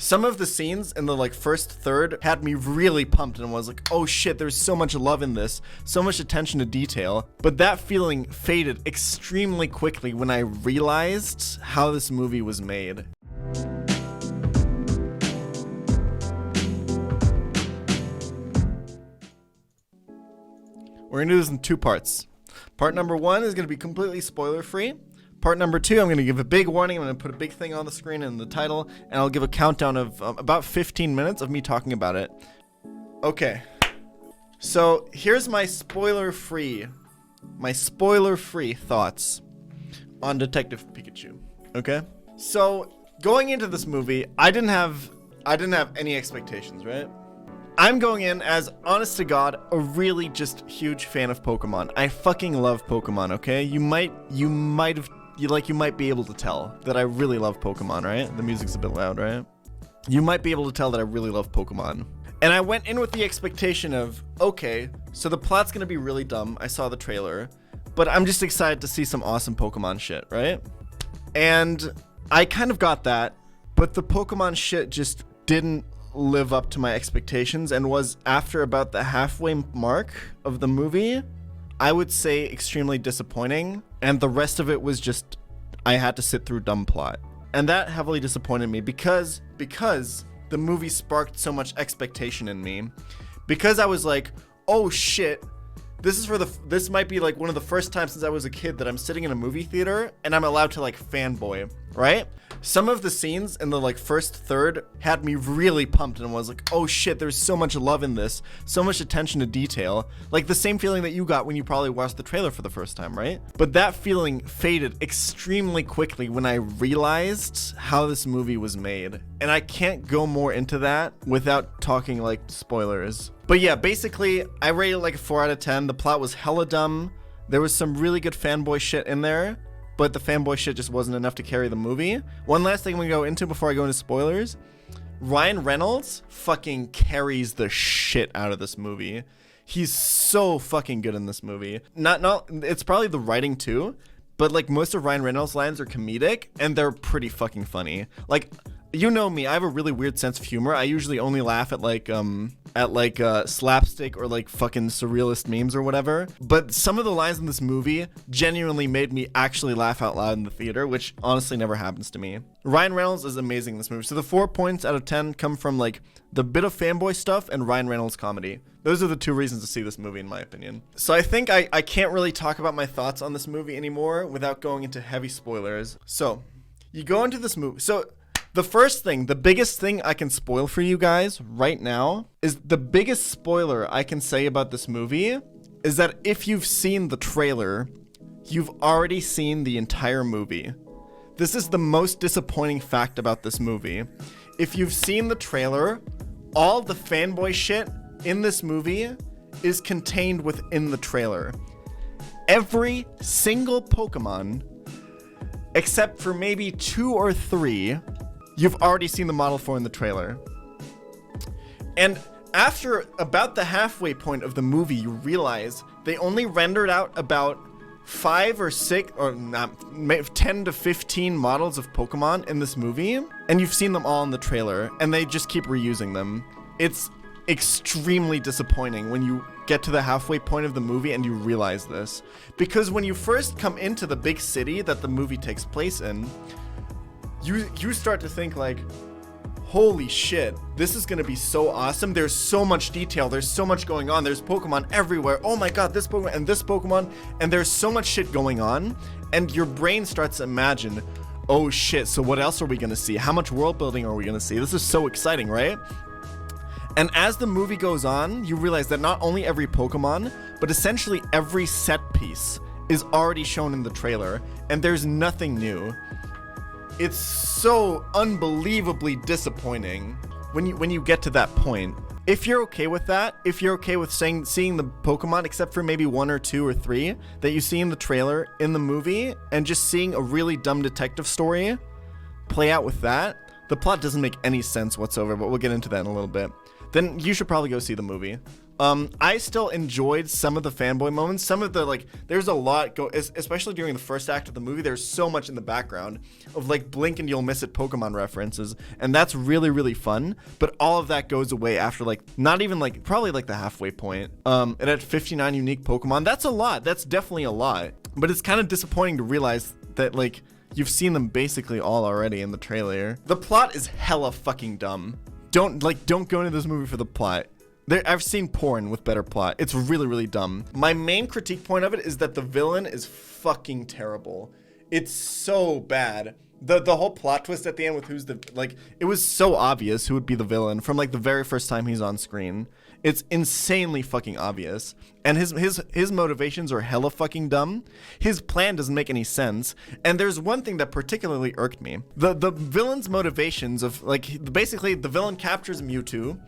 Some of the scenes in the like first third had me really pumped and was like, oh shit, there's so much love in this, so much attention to detail. But that feeling faded extremely quickly when I realized how this movie was made. We're gonna do this in two parts. Part number one is gonna be completely spoiler free. Part number two, I'm going to give a big warning. I'm going to put a big thing on the screen in the title, and I'll give a countdown of about 15 minutes of me talking about it. Okay. So here's my spoiler-free thoughts on Detective Pikachu. Okay? So going into this movie, I didn't have any expectations, right? I'm going in as, honest to God, a really just huge fan of Pokemon. I fucking love Pokemon, okay? You might be able to tell that I really love Pokemon, right? The music's a bit loud, right? You might be able to tell that I really love Pokemon. And I went in with the expectation of, okay, so the plot's gonna be really dumb. I saw the trailer, but I'm just excited to see some awesome Pokemon shit, right? And I kind of got that, but the Pokemon shit just didn't live up to my expectations and was, after about the halfway mark of the movie, I would say extremely disappointing, and the rest of it was just, I had to sit through dumb plot. And that heavily disappointed me because the movie sparked so much expectation in me. Because I was like, oh shit, this might be like one of the first times since I was a kid that I'm sitting in a movie theater and I'm allowed to like fanboy, right? Some of the scenes in the like first third had me really pumped and was like, oh shit, there's so much love in this, so much attention to detail. Like the same feeling that you got when you probably watched the trailer for the first time, right? But that feeling faded extremely quickly when I realized how this movie was made. And I can't go more into that without talking like spoilers. But yeah, basically, I rated like a 4 out of 10. The plot was hella dumb. There was some really good fanboy shit in there, but the fanboy shit just wasn't enough to carry the movie. One last thing we go into before I go into spoilers. Ryan Reynolds fucking carries the shit out of this movie. He's so fucking good in this movie. It's probably the writing too, but like most of Ryan Reynolds' lines are comedic and they're pretty fucking funny. Like, you know me, I have a really weird sense of humor. I usually only laugh at slapstick or like fucking surrealist memes or whatever. But some of the lines in this movie genuinely made me actually laugh out loud in the theater, which honestly never happens to me. Ryan Reynolds is amazing in this movie. So the 4 points out of 10 come from like the bit of fanboy stuff and Ryan Reynolds comedy. Those are the two reasons to see this movie, in my opinion. So I think I can't really talk about my thoughts on this movie anymore without going into heavy spoilers. So you go into this movie. So the first thing, the biggest thing I can spoil for you guys right now is the biggest spoiler I can say about this movie is that if you've seen the trailer, you've already seen the entire movie. This is the most disappointing fact about this movie. If you've seen the trailer, all the fanboy shit in this movie is contained within the trailer. Every single Pokemon, except for maybe 2 or 3, you've already seen the model for in the trailer. And after about the halfway point of the movie, you realize they only rendered out about 5 or 6 or 10 to 15 models of Pokemon in this movie, and you've seen them all in the trailer, and they just keep reusing them. It's extremely disappointing when you get to the halfway point of the movie and you realize this. Because when you first come into the big city that the movie takes place in, you start to think like, holy shit, this is gonna be so awesome. There's so much detail, there's so much going on, there's Pokemon everywhere. Oh my god, this Pokemon, and there's so much shit going on, and your brain starts to imagine, oh shit, so what else are we gonna see? How much world building are we gonna see? This is so exciting, right? And as the movie goes on, you realize that not only every Pokemon, but essentially every set piece is already shown in the trailer, and there's nothing new. It's so unbelievably disappointing when you get to that point. If you're okay with that, if you're okay with seeing the Pokemon, except for maybe 1 or 2 or 3 that you see in the trailer in the movie, and just seeing a really dumb detective story play out with that, the plot doesn't make any sense whatsoever, but we'll get into that in a little bit. Then you should probably go see the movie. I still enjoyed some of the fanboy moments. Some of the, like, there's a lot especially during the first act of the movie. There's so much in the background of like blink and you'll miss it Pokemon references, and that's really, really fun. But all of that goes away after like not even like probably like the halfway point. And at 59 unique Pokemon, that's a lot. That's definitely a lot. But it's kind of disappointing to realize that like you've seen them basically all already in the trailer. The plot is hella fucking dumb. Don't go into this movie for the plot. I've seen porn with better plot. It's really, really dumb. My main critique point of it is that the villain is fucking terrible. It's so bad. The whole plot twist at the end with who's the, like, it was so obvious who would be the villain from like the very first time he's on screen. It's insanely fucking obvious. And his motivations are hella fucking dumb. His plan doesn't make any sense. And there's one thing that particularly irked me. The villain's motivations of, like, basically the villain captures Mewtwo,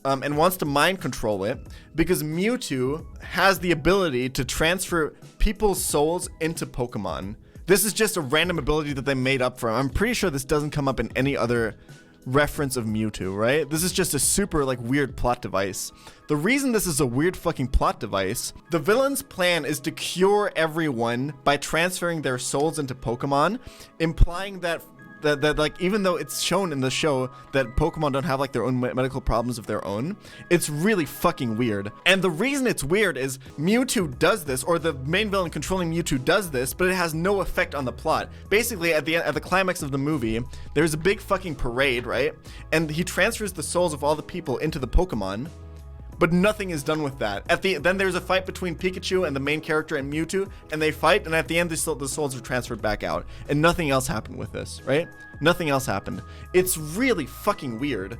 and wants to mind control it because Mewtwo has the ability to transfer people's souls into Pokemon. This is just a random ability that they made up for him. I'm pretty sure this doesn't come up in any other reference of Mewtwo, right? This is just a super like weird plot device. The reason this is a weird fucking plot device, the villain's plan is to cure everyone by transferring their souls into Pokemon, implying that like even though it's shown in the show that Pokemon don't have like their own medical problems of their own, it's really fucking weird. And the reason it's weird is Mewtwo does this, or the main villain controlling Mewtwo does this, but it has no effect on the plot. Basically at the climax of the movie, there's a big fucking parade, right? And he transfers the souls of all the people into the Pokemon, but nothing is done with that. Then there's a fight between Pikachu and the main character and Mewtwo, and they fight, and at the end the souls are transferred back out, and nothing else happened with this, right? Nothing else happened. It's really fucking weird.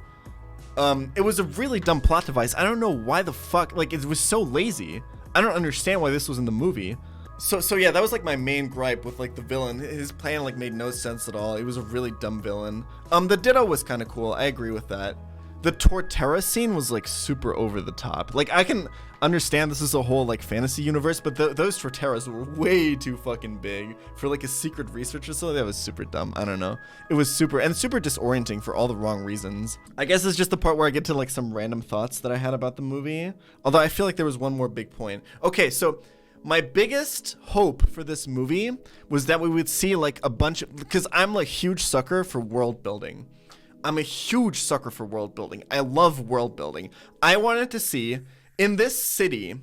It was a really dumb plot device. I don't know why the fuck, like, it was so lazy. I don't understand why this was in the movie. So yeah, that was like my main gripe with like the villain. His plan like made no sense at all. He was a really dumb villain. The Ditto was kind of cool. I agree with that. The Torterra scene was like super over the top. Like I can understand this is a whole like fantasy universe, but those Torterras were way too fucking big for like a secret research facility. That was super dumb. I don't know. It was super disorienting for all the wrong reasons. I guess it's just the part where I get to like some random thoughts that I had about the movie. Although I feel like there was one more big point. Okay, so my biggest hope for this movie was that we would see like a bunch of, because I'm like huge sucker for world building. I'm a huge sucker for world building. I love world building. I wanted to see, in this city,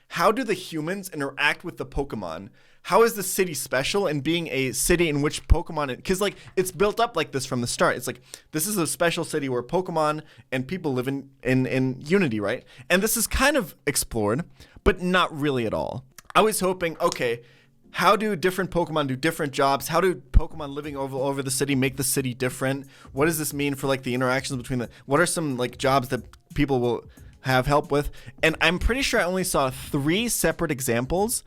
how do the humans interact with the Pokemon? How is the city special in being a city in which Pokemon, because like it's built up like this from the start. It's like, this is a special city where Pokemon and people live in unity, right? And this is kind of explored, but not really at all. I was hoping, okay, how do different Pokemon do different jobs? How do Pokemon living over the city make the city different? What does this mean for like the interactions between what are some like jobs that people will have help with? And I'm pretty sure I only saw 3 separate examples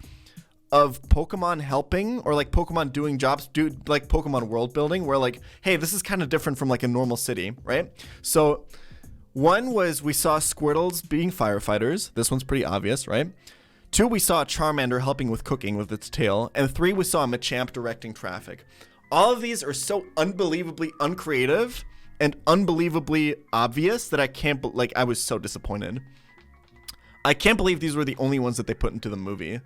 of Pokemon helping or like Pokemon doing jobs, like Pokemon world building, where like, hey, this is kind of different from like a normal city, right? So one was we saw Squirtles being firefighters. This one's pretty obvious, right? 2, we saw a Charmander helping with cooking with its tail. And 3, we saw a Machamp directing traffic. All of these are so unbelievably uncreative and unbelievably obvious that I was so disappointed. I can't believe these were the only ones that they put into the movie.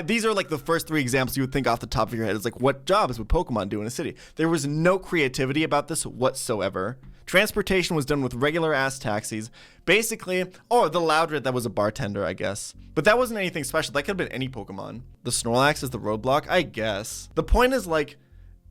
These are like the first 3 examples you would think off the top of your head. It's like, what jobs would Pokemon do in a city? There was no creativity about this whatsoever. Transportation was done with regular ass taxis. Basically, the Loudred that was a bartender, I guess. But that wasn't anything special. That could have been any Pokemon. The Snorlax is the roadblock, I guess. The point is like,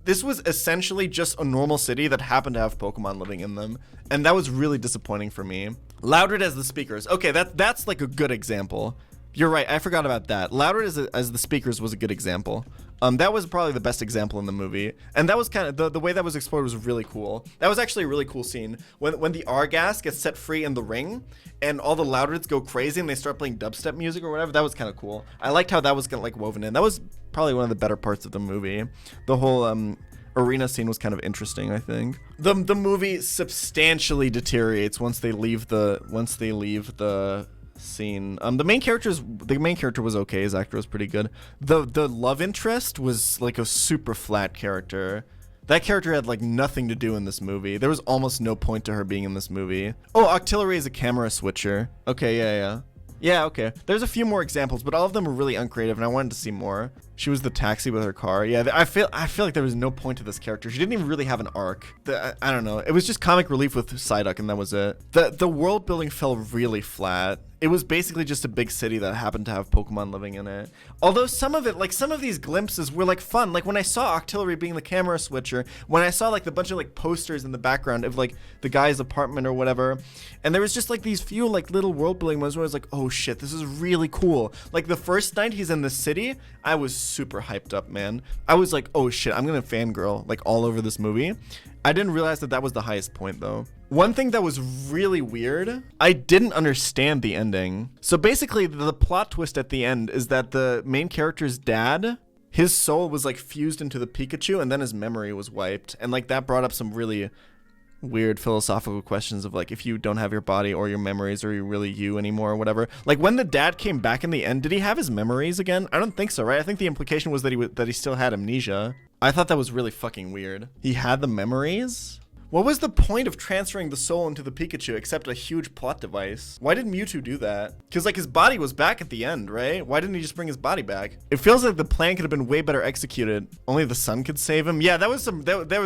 this was essentially just a normal city that happened to have Pokemon living in them. And that was really disappointing for me. Loudred as the speakers. Okay, that's like a good example. You're right, I forgot about that. Loudred as the speakers was a good example. That was probably the best example in the movie. And that was kind of, the way that was explored was really cool. That was actually a really cool scene. When the Argas gets set free in the ring, and all the Loudreds go crazy and they start playing dubstep music or whatever, that was kind of cool. I liked how that was kind of like woven in. That was probably one of the better parts of the movie. The whole arena scene was kind of interesting, I think. The movie substantially deteriorates once they leave the scene. The main character was okay. His actor was pretty good. The love interest was like a super flat character. That character had like nothing to do in this movie. There was almost no point to her being in this movie. Oh, Octillery is a camera switcher. Okay, yeah. Yeah, okay. There's a few more examples, but all of them were really uncreative, and I wanted to see more. She was the taxi with her car. Yeah, I feel like there was no point to this character. She didn't even really have an arc. I don't know. It was just comic relief with Psyduck, and that was it. The world building fell really flat. It was basically just a big city that happened to have Pokemon living in it. Although some of it, like some of these glimpses were like fun. Like when I saw Octillery being the camera switcher, when I saw like the bunch of like posters in the background of like the guy's apartment or whatever. And there was just like these few like little world building moments where I was like, oh shit, this is really cool. Like the first night he's in the city, I was super hyped up, man. I was like, oh shit, I'm gonna fangirl like all over this movie. I didn't realize that was the highest point though. One thing that was really weird, I didn't understand the ending. So basically the plot twist at the end is that the main character's dad, his soul was like fused into the Pikachu and then his memory was wiped. And like that brought up some really weird philosophical questions of like, if you don't have your body or your memories, are you really you anymore or whatever? Like when the dad came back in the end, did he have his memories again? I don't think so, right? I think the implication was that he still had amnesia. I thought that was really fucking weird. He had the memories? What was the point of transferring the soul into the Pikachu except a huge plot device? Why did Mewtwo do that? Because like his body was back at the end, right? Why didn't he just bring his body back? It feels like the plan could have been way better executed. Only the sun could save him. Yeah, there was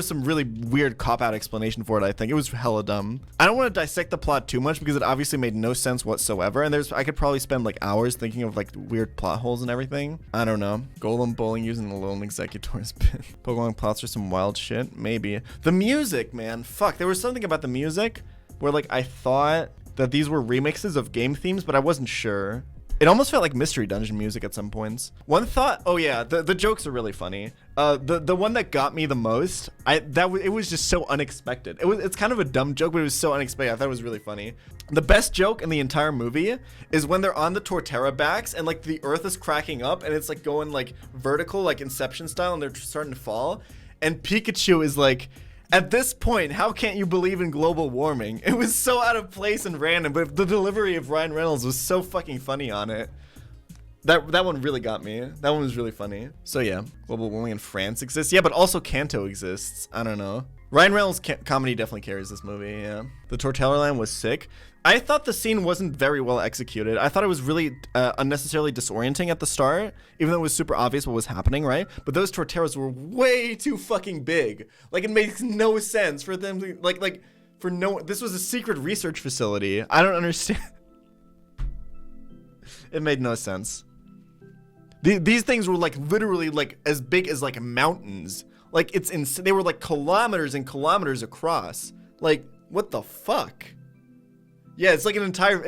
some really weird cop-out explanation for it, I think. It was hella dumb. I don't want to dissect the plot too much because it obviously made no sense whatsoever. And I could probably spend like hours thinking of like weird plot holes and everything. I don't know. Golem bowling using the lone executor's pin. Pokemon plots are some wild shit. Maybe. The music, man. Fuck, there was something about the music where like I thought that these were remixes of game themes, but I wasn't sure. It almost felt like Mystery Dungeon music at some points. One thought, oh yeah, the jokes are really funny. The one that got me the most, it was just so unexpected. It's kind of a dumb joke, but it was so unexpected. I thought it was really funny. The best joke in the entire movie is when they're on the Torterra backs and like the earth is cracking up and it's like going like vertical, like Inception style, and they're starting to fall. And Pikachu is like, at this point, how can't you believe in global warming? It was so out of place and random, but the delivery of Ryan Reynolds was so fucking funny on it. That one really got me. That one was really funny. So yeah, global warming in France exists. Yeah, but also Kanto exists. I don't know. Ryan Reynolds' comedy definitely carries this movie, yeah. The Torterra line was sick. I thought the scene wasn't very well executed. I thought it was really unnecessarily disorienting at the start, even though it was super obvious what was happening, right? But those Torterras were way too fucking big. Like, it makes no sense for them to, this was a secret research facility. I don't understand. It made no sense. These things were like literally like as big as like mountains. Like they were like kilometers and kilometers across. Like, what the fuck? Yeah, it's like it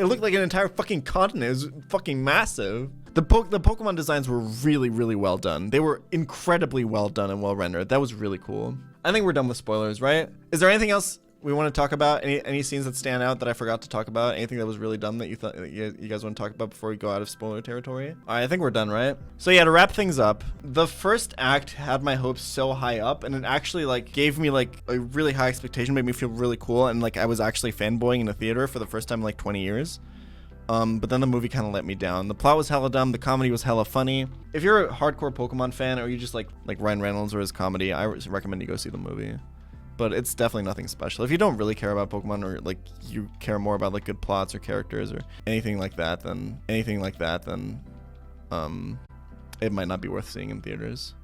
looked like an entire fucking continent. It was fucking massive. The Pokemon designs were really, really well done. They were incredibly well done and well rendered. That was really cool. I think we're done with spoilers, right? Is there anything else we want to talk about? Any scenes that stand out that I forgot to talk about? Anything that was really dumb that you thought you guys want to talk about before we go out of spoiler territory? All right, I think we're done, right? So yeah, to wrap things up, the first act had my hopes so high up, and it actually like gave me like a really high expectation, made me feel really cool, and like I was actually fanboying in a theater for the first time in like 20 years. But then the movie kind of let me down. The plot was hella dumb. The comedy was hella funny. If you're a hardcore Pokemon fan, or you just like Ryan Reynolds or his comedy, I recommend you go see the movie. But it's definitely nothing special. If you don't really care about Pokemon, or like you care more about like good plots or characters or anything like that, then it might not be worth seeing in theaters.